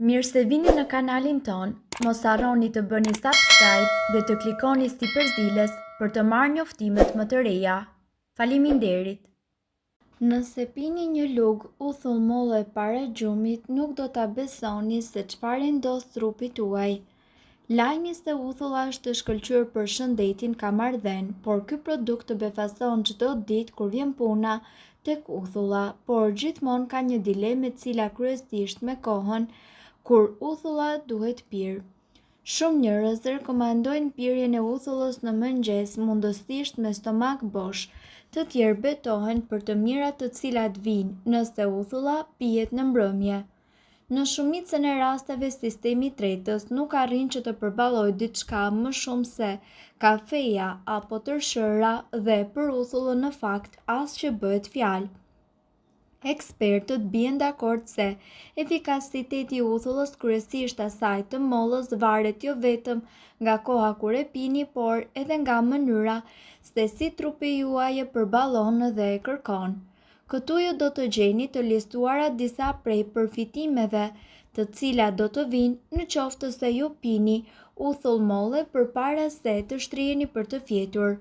Mirë se vini në kanalin ton, mos harroni të bëni subscribe dhe të klikoni si përzieles për të marrë njoftimet më të reja. Faleminderit! Nëse pini një lugë uthullmolle para gjumit, nuk do ta besoni se çfarë ndodh trupit tuaj. Lajmi se uthulla është të shkëlqyer për shëndetin ka marrëdhënë, por ky produkt të befason çdo ditë kur vjen puna tek uthulla, por gjithmonë ka një dilemë e cila kryesisht me kohën kur uthulla duhet pirë. Shumë njerëz rekomandojnë pirjen e uthullës në mëngjes, mundësisht me stomak bosh. Të tjerë betohen për të mirat të cilat vijnë nëse uthulla pihet në mbrëmje. Në shumicën e rasteve sistemi i tretës nuk arrin që të përballojë diçka më shumë se kafeja apo tërshëra dhe për uthullën në fakt as që bëhet fjalë. Ekspertët bien dakord se efikasiteti i uthullës, kryesisht asaj të mollës, varet jo vetëm nga koha kur e pini, por edhe nga mënyra se si trupi juaj e përballon dhe e kërkon. Këtu ju do të gjeni të listuara disa prej përfitimeve të cilat do të vinë në qoftë se ju pini uthull molle përpara se të shtriheni për të fjetur.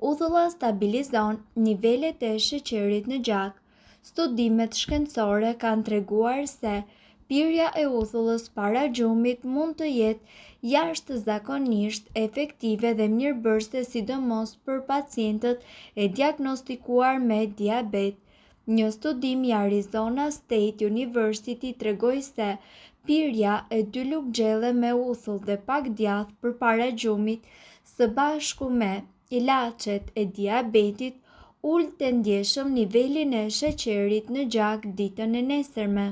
Uthulla stabilizon nivelet e sheqerit në gjak. Studimet shkencore kanë treguar se pirja e uthullës para gjumit mund të jetë jashtëzakonisht efektive dhe mirëbërëse, sidomos për pacientët e diagnostikuar me diabet. Një studim i Arizona State University tregoi se pirja e 2 lugë gjelle me uthull dhe pak djath përpara gjumit, së bashku me ilaçet e diabetit, ul të ndjeshëm nivelin e sheqerit në gjak ditën e nesërme.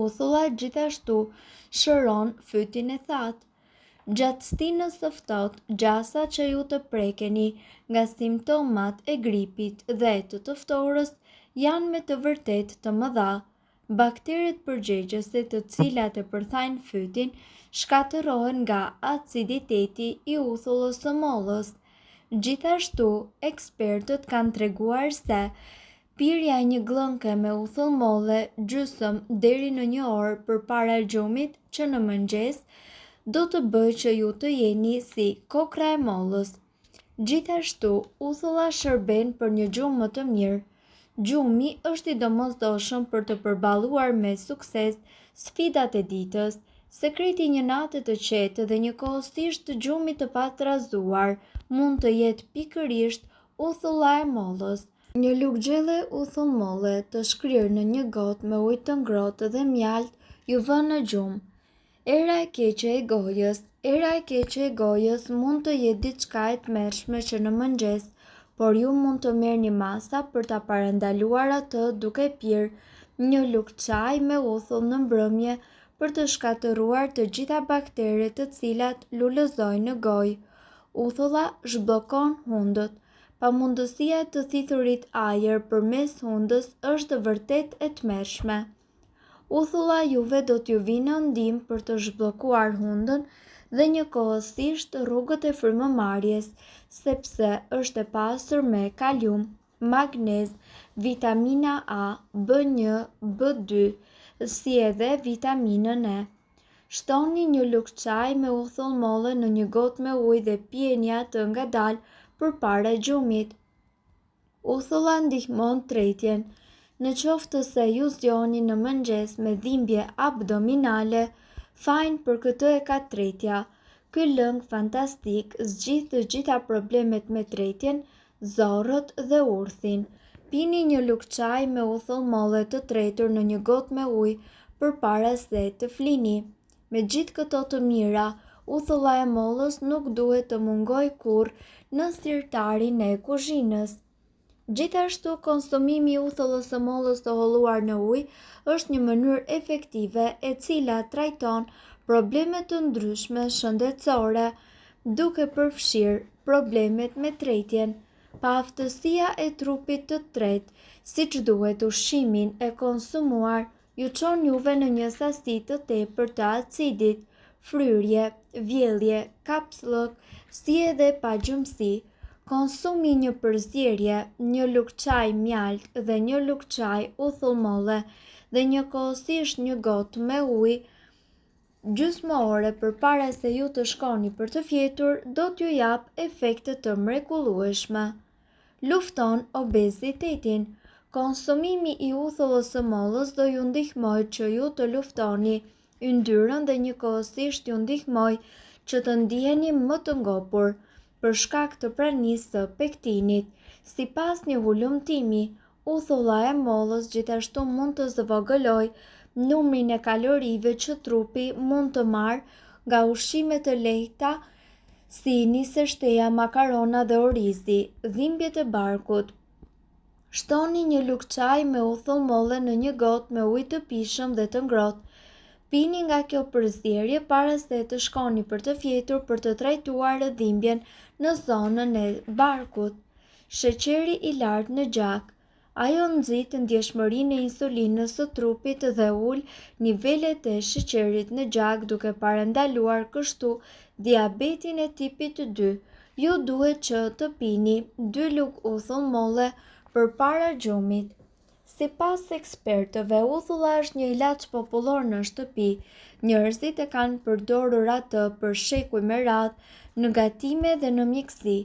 Uthulla gjithashtu shëron fytyn e thatë. Gjatë stinës së ftohtë, gjasa që ju të prekeni nga simptomat e gripit dhe të ftorës janë me të vërtetë të mëdha. Bakteret përgjegjëse të cilat e përthajnë fytyn shkatërrohen nga aciditeti i uthullës së mollës. Gjithashtu, ekspertët kanë treguar se pirja e një glënke me uthull molle gjysmë deri në 1 orë përpara gjumit që në mëngjes do të bëjë që ju të jeni si kokra e mollës. Gjithashtu, uthulla shërben për një gjumë më të mirë. Gjumi është i domosdoshëm për të përballuar me sukses sfidat e ditës. Sekreti i një nate të qetë dhe njëkohësisht të gjumit të patrazuar mund të jetë pikërisht uthulla e mollës. Një lugë gjelle uthull molle të shkryer në një gotë me ujë të ngrohtë dhe mjalt ju vën në gjumë. Era e keqe e gojës. Era e keqe e gojës mund të jetë diçka e tmerrshme që në mëngjes, por ju mund të merrni masa për ta parandaluar atë duke pirë një lugë çaj me uthull në mbrëmje për të shkatëruar të gjitha bakteret të cilat lulëzojnë në gojë. Uthulla zhbllokon hundët. Pamundësia e të thithurit ajër përmes hundës është vërtet e tmerrshme. Uthulla juve do t'ju vinë në ndihmë për të zhbllokuar hundën dhe njëkohësisht rrugët e frymëmarrjes, sepse është e pasur me kalium, magnez, vitamina A, B1, B2, si edhe vitaminën E. Shtoni një lugë çaj me uthull molle në një gotë me ujë dhe pijeni atë ngadalë përpara gjumit. Uthulla ndihmon tretjen. Në qoftë se ju zgjoheni në mëngjes me dhimbje abdominale, fajin për këtë e ka tretja. Ky lëng fantastik zgjidh të gjitha problemet me tretjen, zorrët dhe urthin. Pini një lugë çaj me uthull molle të tretur në një gotë me ujë përpara se të flini. Me gjithë këto të mira, uthulla e mollës nuk duhet të mungojë kurrë në sirtarin e kuzhinës. Gjithashtu, konsumimi i uthullës së mollës të holluar në ujë është një mënyrë efektive e cila trajton probleme të ndryshme shëndetësore, duke përfshirë problemet me tretjen. Paaftësia e trupit të tretë, siç duhet ushqimin e konsumuar, ju çon juve në një sasi të tepërt të acidit, fryrje, vjellje, kapsllëk, si edhe pagjumësi. Konsumi një përzierje, një lugë çaj mjalt dhe një lugë çaj uthullmolle dhe njëkohësisht një gotë me ujë gjysmë ore përpara se ju të shkoni për të fjetur do t'ju jap efekte të mrekullueshme. Lufton obezitetin. Konsumimi i uthullës së mollës do ju ndihmojë që ju të luftoni yndyrën dhe njëkohësisht ju ndihmojë që të ndiheni më të ngopur për shkak të pranisë së pektinit. Sipas një hulumtimi, uthulla e mollës gjithashtu mund të zvogëlojë numrin e kalorive që trupi mund të marrë nga ushqime të lehta si nise shteja, makarona dhe orizi. Dhimbjet e barkut. Shtoni një lugë çaj me uthull molle në një gotë me ujë të pishëm dhe të ngrohtë. Pini nga kjo përzierje para se të shkoni për të fjetur për të trajtuar dhimbjen në zonën e barkut. Sheqeri i lartë në gjak. Ajo nxit ndjeshmërinë e insulinës së trupit dhe ul nivelet e sheqerit në gjak duke parandaluar kështu diabetin e tipit 2. Ju duhet që të pini 2 lugë uthull molle përpara gjumit. Sipas ekspertëve, uthulla është një ilaç popullor në shtëpi. Njerëzit e kanë përdorur atë për shekuj me radhë në gatime dhe në mjeksi.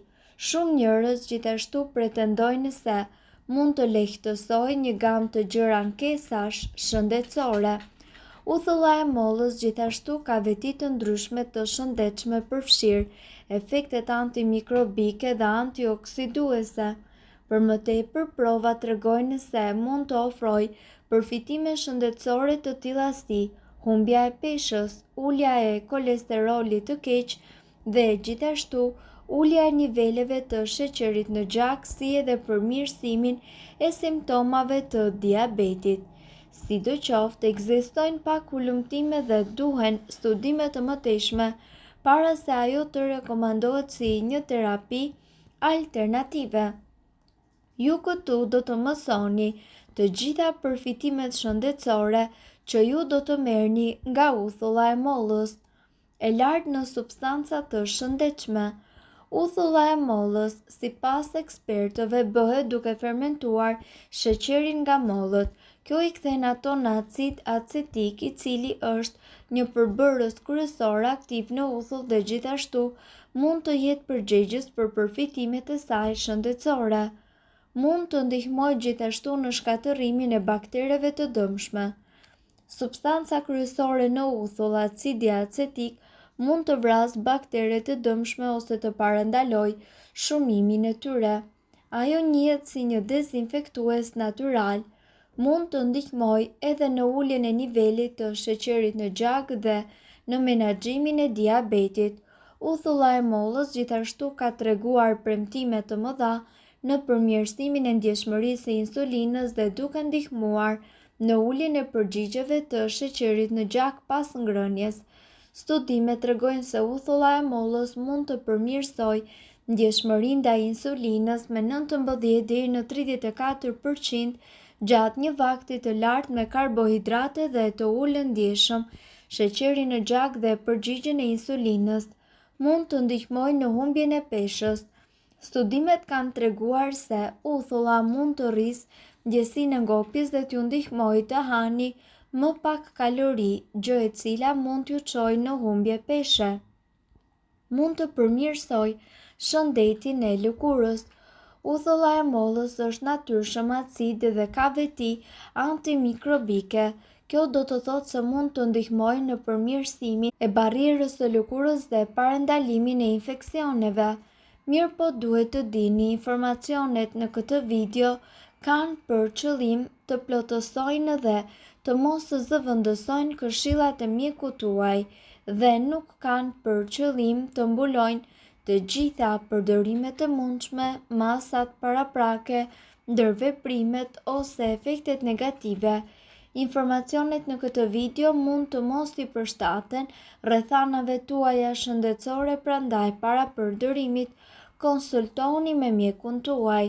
Shumë njerëz gjithashtu pretendojnë se mund të lehtësojë një gamë të gjëra ankesash shëndetësore. Uthulla e mollës gjithashtu ka veti të ndryshme të shëndetshme përfshirë efektet antimikrobike dhe antioksiduese. Për më tepër, prova tregojnë se mund të ofrojë përfitime shëndetësore të tilla si humbja e peshës, ulja e kolesterolit të keq dhe gjithashtu ulja e niveleve të sheqerit në gjak, si edhe përmirësimin e simptomave të diabetit. Sidoqoftë, ekzistojnë pak hulumtime dhe duhen studime të mëtejshme para se ajo të rekomandohet si një terapi alternative. Ju këtu do të mësoni të gjitha përfitimet shëndetësore që ju do të merrni nga uthulla e mollës. E lartë në substanca të shëndetshme. Uthulla e mollës, sipas ekspertëve, bëhet duke fermentuar sheqerin nga mollët. Kjo i kthen ato në acid acetik, i cili është një përbërës kryesor aktiv në uthull dhe gjithashtu mund të jetë përgjegjës për përfitimet e saj shëndetësore. Mund të ndihmojë gjithashtu në shkatërrimin e baktereve të dëmshme. Substanca kryesore në uthull, acidi acetik, mund të vrasë bakteret të dëmshme ose të parandalojë shumimin e tyre. Ajo njihet si një dezinfektues natyral. Mund të ndihmojë edhe në uljen e nivelit të sheqerit në gjak dhe në menaxhimin e diabetit. Uthulla e mollës gjithashtu ka treguar premtime të mëdha në përmirësimin e ndjeshmërisë së insulinës dhe duke ndihmuar në uljen e përgjigjeve të sheqerit në gjak pas ngrënies. Studimet tregojnë se uthulla e mollës mund të përmirësojë ndjeshmërinë ndaj insulinës me 19 deri në 34% gjatë një vakti të lartë me karbohidrate dhe të ulën ndjeshëm sheqeri në gjak dhe përgjigjen e insulinës. Mund të ndihmojë në humbjen e peshës. Studimet kanë treguar se uthulla mund të rrisë ndjesinë e ngopjes dhe t'ju ndihmojë të hani më pak kalori, gjë e cila mund t'ju çojë në humbje peshe. Mund të përmirësojë shëndetin e lëkurës. Uthulla e mollës është natyrshëm acid dhe ka veti antimikrobike. Kjo do të thotë se mund të ndihmojë në përmirësimin e barrierës së lëkurës dhe parandalimin e infeksioneve. Mirë po duhet të dini, informacionet në këtë video kanë për qëllim të plotësojnë dhe të mos zëvendësojnë këshillat e mjekut tuaj dhe nuk kanë për qëllim të mbulojnë të gjitha përdorimet e mundshme, masat paraprake, ndërveprimet ose efektet negative. Informacionet në këtë video mund të mos i përshtaten rrethanave tuaja shëndetësore, prandaj para përdorimit konsultoni me mjekun tuaj.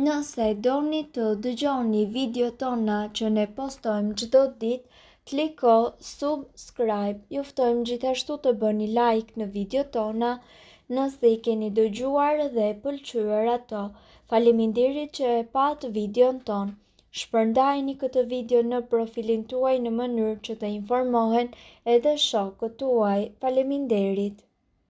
Nëse doni të dëgjoni video tona që ne postojmë çdo ditë, kliko subscribe. Ju ftojmë gjithashtu të bëni like në video tona Nëse i keni dëgjuar dhe pëlqyer ato, faleminderit që e pat videon ton. Shpërndajni këtë video në profilin tuaj në mënyrë që të informohen edhe shokët tuaj. Faleminderit.